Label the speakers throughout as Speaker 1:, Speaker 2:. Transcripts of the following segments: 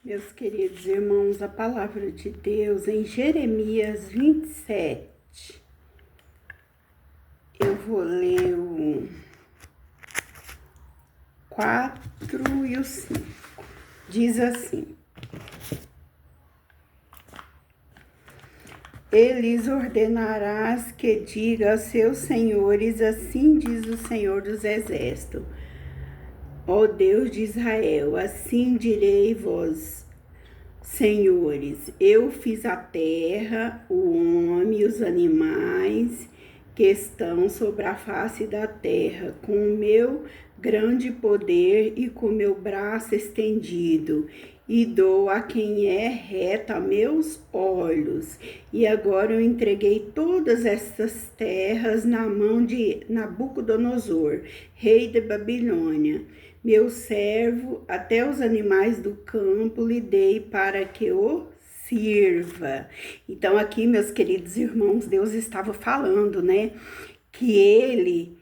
Speaker 1: Meus queridos irmãos, a palavra de Deus em Jeremias 27. Eu vou ler o 4 e o 5. Diz assim: Eles ordenarás que diga aos seus senhores, assim diz o Senhor dos Exércitos. Ó Deus de Israel, assim direi vós, senhores, eu fiz a terra, o homem e os animais que estão sobre a face da terra, com o meu grande poder e com o meu braço estendido, e dou a quem é reto a meus olhos. E agora eu entreguei todas estas terras na mão de Nabucodonosor, rei da Babilônia. Meu servo, até os animais do campo lhe dei para que o sirva. Então aqui, meus queridos irmãos, Deus estava falando, né, que ele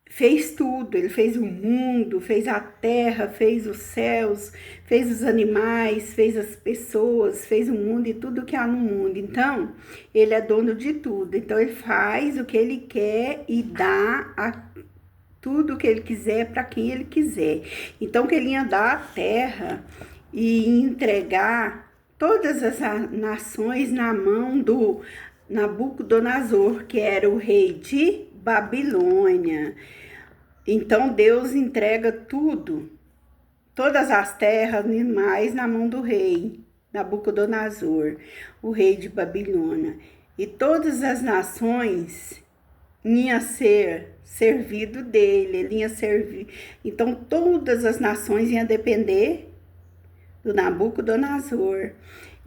Speaker 1: fez tudo, ele fez o mundo, fez a terra, fez os céus, fez os animais, fez as pessoas, fez o mundo e tudo que há no mundo. Então, ele é dono de tudo. Então, ele faz o que ele quer e dá tudo o que ele quiser para quem ele quiser. Então, que ele ia dar a terra e entregar todas as nações na mão do Nabucodonosor, que era o rei de Babilônia. Então Deus entrega tudo, todas as terras e animais na mão do rei Nabucodonosor, o rei de Babilônia. E todas as nações iam ser servido dele, ele ia servir. Então todas as nações iam depender do Nabucodonosor.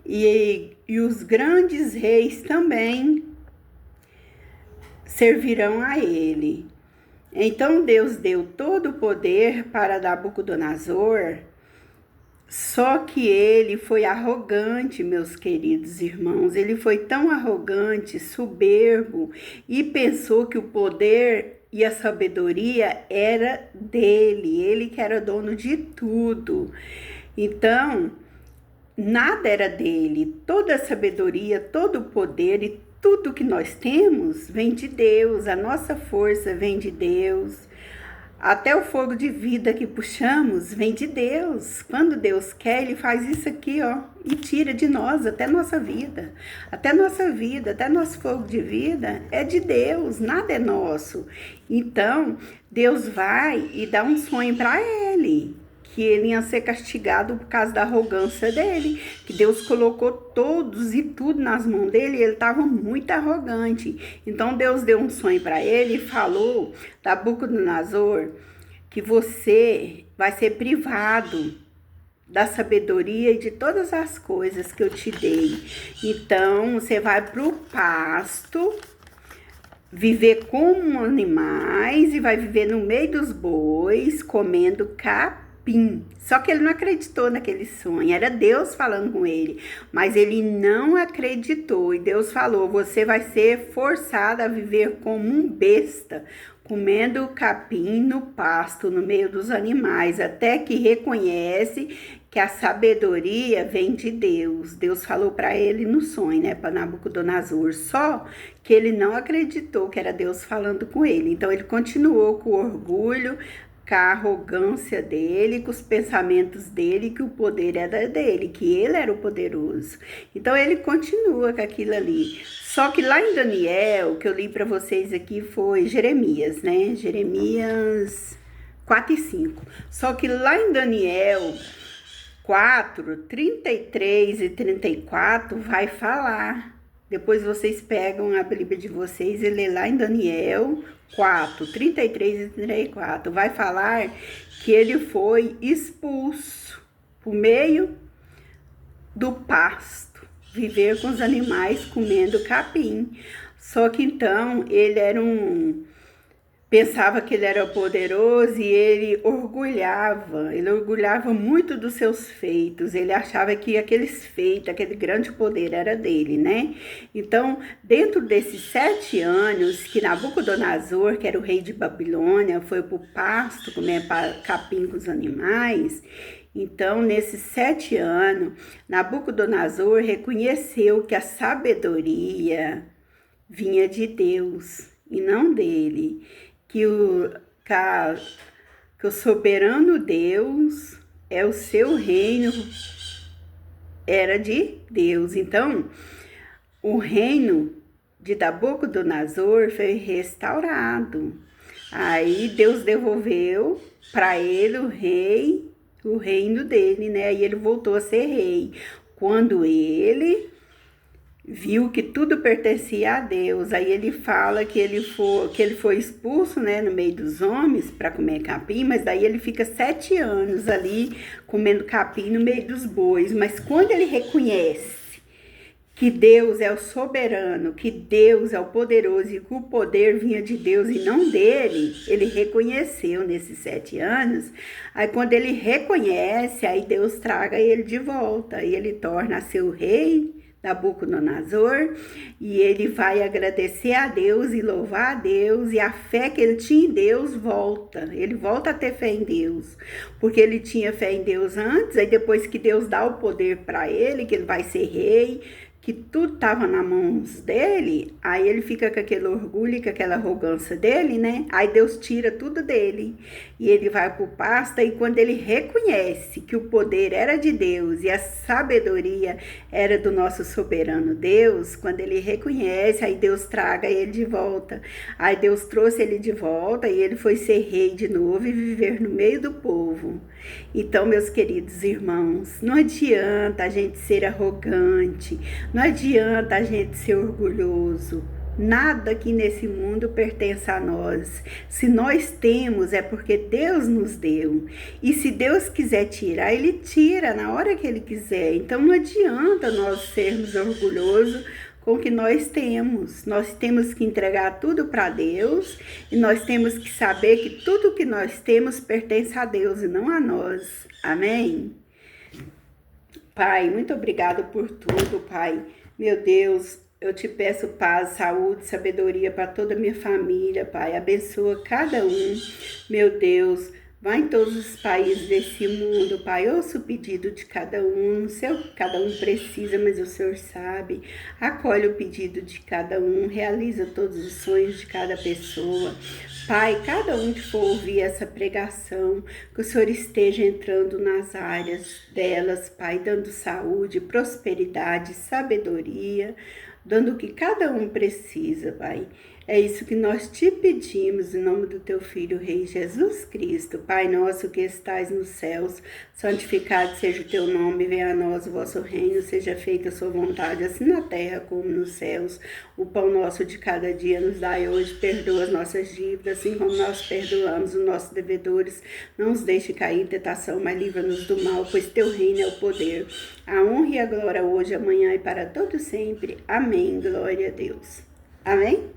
Speaker 1: E os grandes reis também servirão a ele. Então Deus deu todo o poder para Nabucodonosor, só que ele foi arrogante, meus queridos irmãos. Ele foi tão arrogante, soberbo, e pensou que o poder e a sabedoria era dele, ele que era dono de tudo. Então, nada era dele, toda a sabedoria, todo o poder e tudo que nós temos vem de Deus, a nossa força vem de Deus, até o fogo de vida que puxamos vem de Deus. Quando Deus quer, Ele faz isso aqui, ó, e tira de nós até nossa vida, até nosso fogo de vida é de Deus, nada é nosso. Então, Deus vai e dá um sonho para ele, que ele ia ser castigado por causa da arrogância dele, que Deus colocou todos e tudo nas mãos dele, e ele estava muito arrogante. Então Deus deu um sonho para ele e falou, Nabucodonosor, que você vai ser privado da sabedoria e de todas as coisas que eu te dei. Então você vai para o pasto, viver como animais e vai viver no meio dos bois, comendo capim. Só que ele não acreditou naquele sonho, era Deus falando com ele, mas ele não acreditou. E Deus falou, você vai ser forçado a viver como um besta, comendo capim no pasto, no meio dos animais, até que reconhece que a sabedoria vem de Deus. Deus falou para ele no sonho, né, para Nabucodonosor, só que ele não acreditou que era Deus falando com ele. Então ele continuou com o orgulho, com a arrogância dele, com os pensamentos dele, que o poder era dele, que ele era o poderoso. Então ele continua com aquilo ali. Só que lá em Daniel, que eu li para vocês aqui, foi Jeremias, né? Jeremias 4 e 5. Só que lá em Daniel 4, 33 e 34 vai falar. Depois vocês pegam a Bíblia de vocês e lê lá em Daniel 4, 33 e 34. Vai falar que ele foi expulso por meio do pasto, viver com os animais comendo capim. Só que então ele era pensava que ele era poderoso e ele orgulhava muito dos seus feitos, ele achava que aqueles feitos, aquele grande poder era dele, né? Então, dentro desses 7 anos que Nabucodonosor, que era o rei de Babilônia, foi para o pasto comer capim com os animais, Então, nesses 7 anos, Nabucodonosor reconheceu que a sabedoria vinha de Deus e não dele, que o soberano Deus é o seu reino, era de Deus. Então, o reino de Nabucodonosor foi restaurado. Aí Deus devolveu para ele o reino dele, né? Aí ele voltou a ser rei. Quando ele viu que tudo pertencia a Deus, aí ele fala que ele foi expulso, né, no meio dos homens para comer capim, mas daí ele fica 7 anos ali comendo capim no meio dos bois. Mas quando ele reconhece que Deus é o soberano, que Deus é o poderoso e que o poder vinha de Deus e não dele, ele reconheceu nesses 7 anos. Aí quando ele reconhece, aí Deus traga ele de volta e ele torna seu rei, Nabucodonosor, e ele vai agradecer a Deus e louvar a Deus, e a fé que ele tinha em Deus volta, ele volta a ter fé em Deus, porque ele tinha fé em Deus antes, aí depois que Deus dá o poder para ele, que ele vai ser rei, que tudo estava nas mãos dele, aí ele fica com aquele orgulho e com aquela arrogância dele, né? Aí Deus tira tudo dele e ele vai para o pasto, e quando ele reconhece que o poder era de Deus e a sabedoria era do nosso soberano Deus, quando ele reconhece, aí Deus traga ele de volta. Aí Deus trouxe ele de volta e ele foi ser rei de novo e viver no meio do povo. Então, meus queridos irmãos, não adianta a gente ser arrogante, não adianta a gente ser orgulhoso. Nada aqui nesse mundo pertence a nós. Se nós temos, é porque Deus nos deu. E se Deus quiser tirar, Ele tira na hora que Ele quiser. Então não adianta nós sermos orgulhosos com o que nós temos. Nós temos que entregar tudo para Deus e nós temos que saber que tudo que nós temos pertence a Deus e não a nós. Amém? Pai, muito obrigada por tudo, Pai. Meu Deus, eu te peço paz, saúde, sabedoria para toda a minha família, Pai. Abençoa cada um, meu Deus. Vai em todos os países desse mundo, Pai. Ouça o pedido de cada um. Cada um precisa, mas o Senhor sabe. Acolhe o pedido de cada um. Realiza todos os sonhos de cada pessoa. Pai, cada um que for ouvir essa pregação, que o Senhor esteja entrando nas áreas delas, Pai, dando saúde, prosperidade, sabedoria, dando o que cada um precisa, Pai. É isso que nós te pedimos, em nome do teu Filho, Rei Jesus Cristo. Pai nosso que estais nos céus, santificado seja o teu nome, venha a nós o vosso reino, seja feita a sua vontade, assim na terra como nos céus. O pão nosso de cada dia nos dai hoje, perdoa as nossas dívidas, assim como nós perdoamos os nossos devedores. Não nos deixe cair em tentação, mas livra-nos do mal, pois teu reino é o poder, a honra e a glória hoje, amanhã e para todo sempre. Amém. Glória a Deus. Amém?